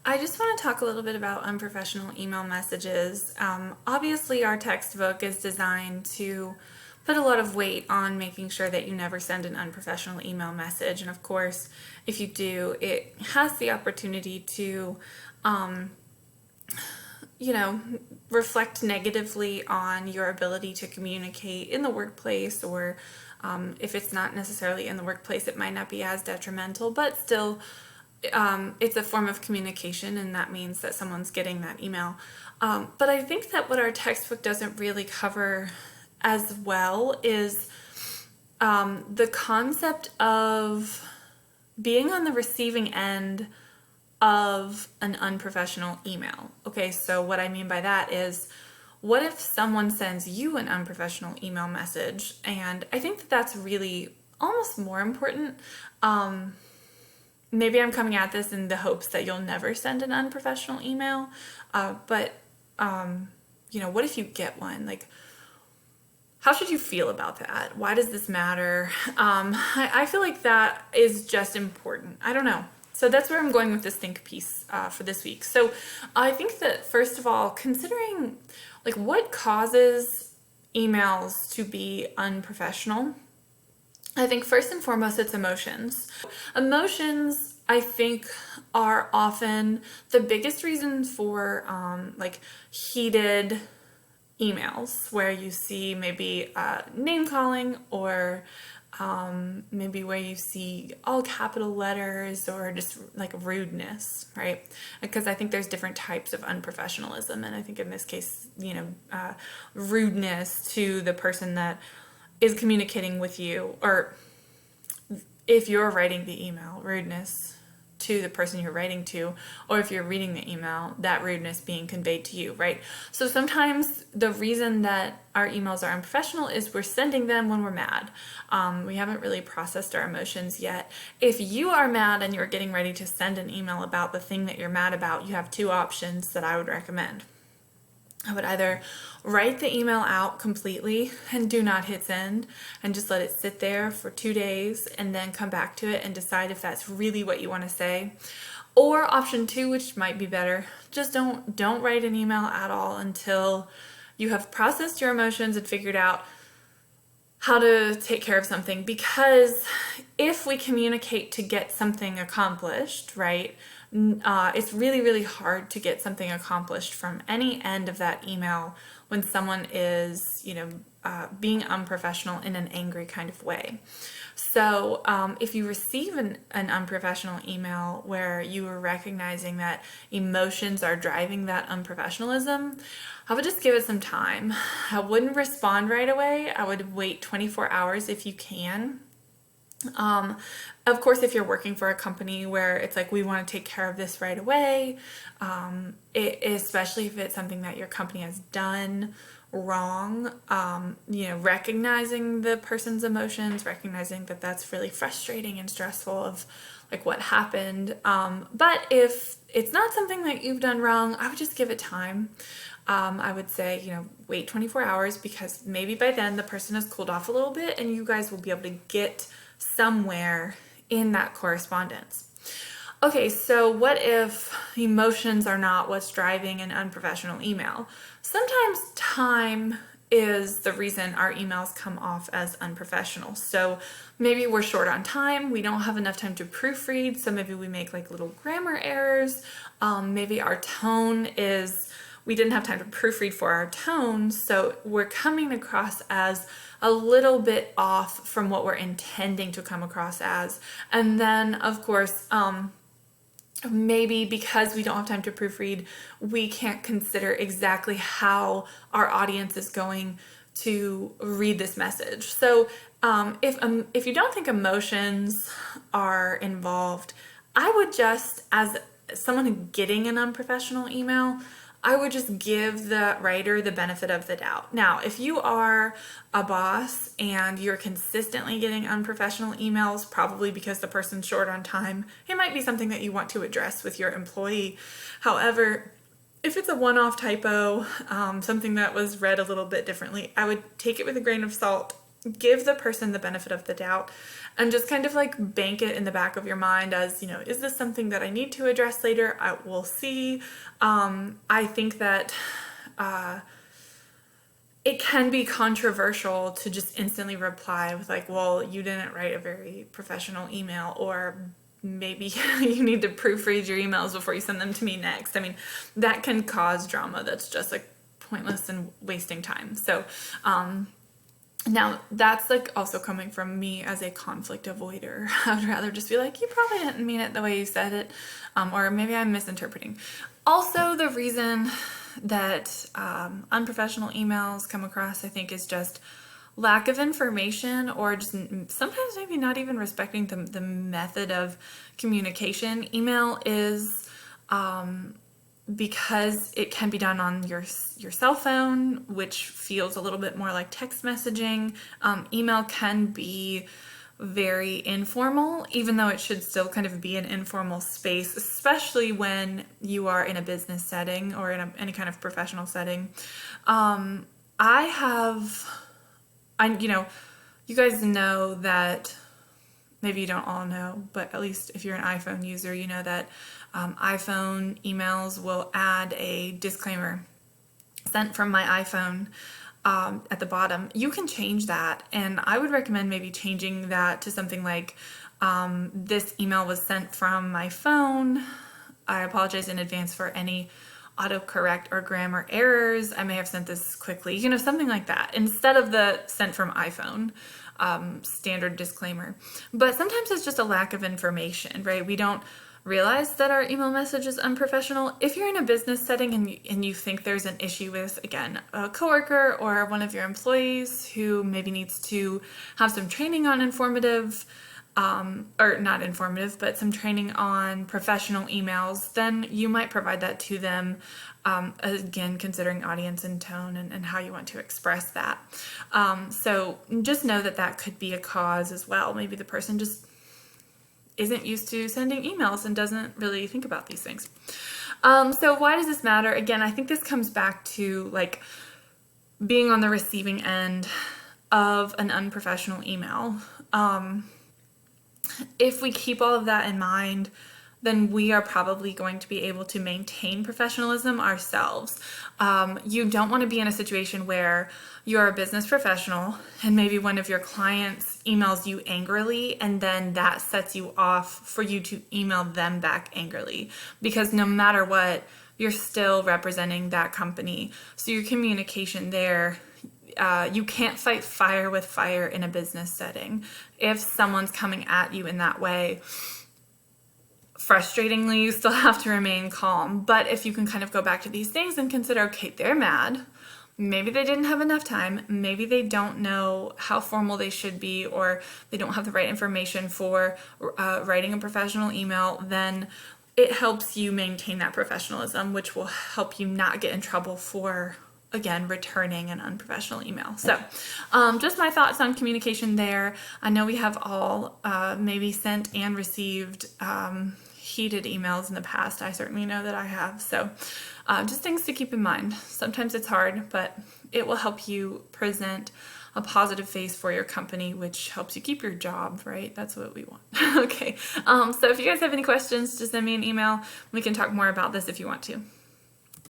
I just want to talk a little bit about unprofessional email messages. Obviously, our textbook is designed to put a lot of weight on making sure that you never send an unprofessional email message. And of course, if you do, it has the opportunity to, um, reflect negatively on your ability to communicate in the workplace, or if it's not necessarily in the workplace, it might not be as detrimental, but still it's a form of communication, and that means that someone's getting that email. But I think that what our textbook doesn't really cover as well is the concept of being on the receiving end of an unprofessional email. Okay, so what I mean by that is, what if someone sends you an unprofessional email message? And I think that that's really almost more important. Maybe I'm coming at this in the hopes that you'll never send an unprofessional email, but what if you get one? Like, how should you feel about that? Why does this matter? I feel like that is just important. I don't know. So that's where I'm going with this think piece for this week. So I think that, first of all, considering like what causes emails to be unprofessional, I think first and foremost, it's emotions. Emotions, I think, are often the biggest reason for heated emails, where you see maybe name calling, or maybe where you see all capital letters, or just like rudeness, right? Because I think there's different types of unprofessionalism, and I think in this case, rudeness to the person that is communicating with you, or if you're writing the email, rudeness to the person you're writing to, or if you're reading the email, that rudeness being conveyed to you, right? So sometimes the reason that our emails are unprofessional is we're sending them when we're mad. We haven't really processed our emotions yet. If you are mad and you're getting ready to send an email about the thing that you're mad about, you have two options that I would recommend. I would either write the email out completely and do not hit send and just let it sit there for 2 days and then come back to it and decide if that's really what you want to say. Or option two, which might be better, just don't write an email at all until you have processed your emotions and figured out how to take care of something. Because if we communicate to get something accomplished, right, it's really, really hard to get something accomplished from any end of that email when someone is, being unprofessional in an angry kind of way. So if you receive an unprofessional email where you are recognizing that emotions are driving that unprofessionalism, I would just give it some time. I wouldn't respond right away. I would wait 24 hours if you can. Of course, if you're working for a company where it's like, we want to take care of this right away, especially if it's something that your company has done wrong, recognizing the person's emotions, recognizing that that's really frustrating and stressful of like what happened. But if it's not something that you've done wrong, I would just give it time. I would say, wait 24 hours, because maybe by then the person has cooled off a little bit and you guys will be able to get somewhere in that correspondence. Okay, so what if emotions are not what's driving an unprofessional email? Sometimes time is the reason our emails come off as unprofessional. So maybe we're short on time, we don't have enough time to proofread, so maybe we make like little grammar errors. Maybe our tone is, we didn't have time to proofread for our tone, so we're coming across as a little bit off from what we're intending to come across as. And then, of course, maybe because we don't have time to proofread, we can't consider exactly how our audience is going to read this message. So if you don't think emotions are involved, I would just, as someone getting an unprofessional email, I would just give the writer the benefit of the doubt. Now, if you are a boss and you're consistently getting unprofessional emails, probably because the person's short on time, it might be something that you want to address with your employee. However, if it's a one-off typo, something that was read a little bit differently, I would take it with a grain of salt give the person the benefit of the doubt and just kind of like bank it in the back of your mind as, you know, is this something that I need to address later? We'll see. I think that it can be controversial to just instantly reply with like, well, you didn't write a very professional email, or maybe you need to proofread your emails before you send them to me next. I mean, that can cause drama that's just like pointless and wasting time. So, now that's like also coming from me as a conflict avoider. I would rather just be like, you probably didn't mean it the way you said it, or maybe I'm misinterpreting. Also, the reason that unprofessional emails come across, I think, is just lack of information, or just sometimes maybe not even respecting the method of communication. Email is because it can be done on your cell phone, which feels a little bit more like text messaging. Email can be very informal, even though it should still kind of be an informal space, especially when you are in a business setting or in any kind of professional setting. You know, you guys know that, maybe you don't all know, but at least if you're an iPhone user, you know that iPhone emails will add a disclaimer, sent from my iPhone, at the bottom. You can change that, and I would recommend maybe changing that to something like, this email was sent from my phone. I apologize in advance for any autocorrect or grammar errors. I may have sent this quickly, you know, something like that, instead of the sent from iPhone standard disclaimer. But sometimes it's just a lack of information, right? We don't realize that our email message is unprofessional. If you're in a business setting and you think there's an issue with, again, a coworker or one of your employees who maybe needs to have some training on informative, or not informative, but some training on professional emails, then you might provide that to them, again, considering audience and tone and how you want to express that. So just know that that could be a cause as well. Maybe the person just isn't used to sending emails and doesn't really think about these things. So why does this matter? Again, I think this comes back to like being on the receiving end of an unprofessional email. If we keep all of that in mind, then we are probably going to be able to maintain professionalism ourselves. You don't want to be in a situation where you're a business professional and maybe one of your clients emails you angrily, and then that sets you off for you to email them back angrily, because no matter what, you're still representing that company. So your communication there, you can't fight fire with fire in a business setting. If someone's coming at you in that way, frustratingly, you still have to remain calm. But if you can kind of go back to these things and consider, okay, they're mad. Maybe they didn't have enough time. Maybe they don't know how formal they should be, or they don't have the right information for writing a professional email. Then it helps you maintain that professionalism, which will help you not get in trouble for, again, returning an unprofessional email. So just my thoughts on communication there. I know we have all maybe sent and received heated emails in the past. I certainly know that I have. So just things to keep in mind. Sometimes it's hard, but it will help you present a positive face for your company, which helps you keep your job, right? That's what we want. Okay. So if you guys have any questions, just send me an email. We can talk more about this if you want to.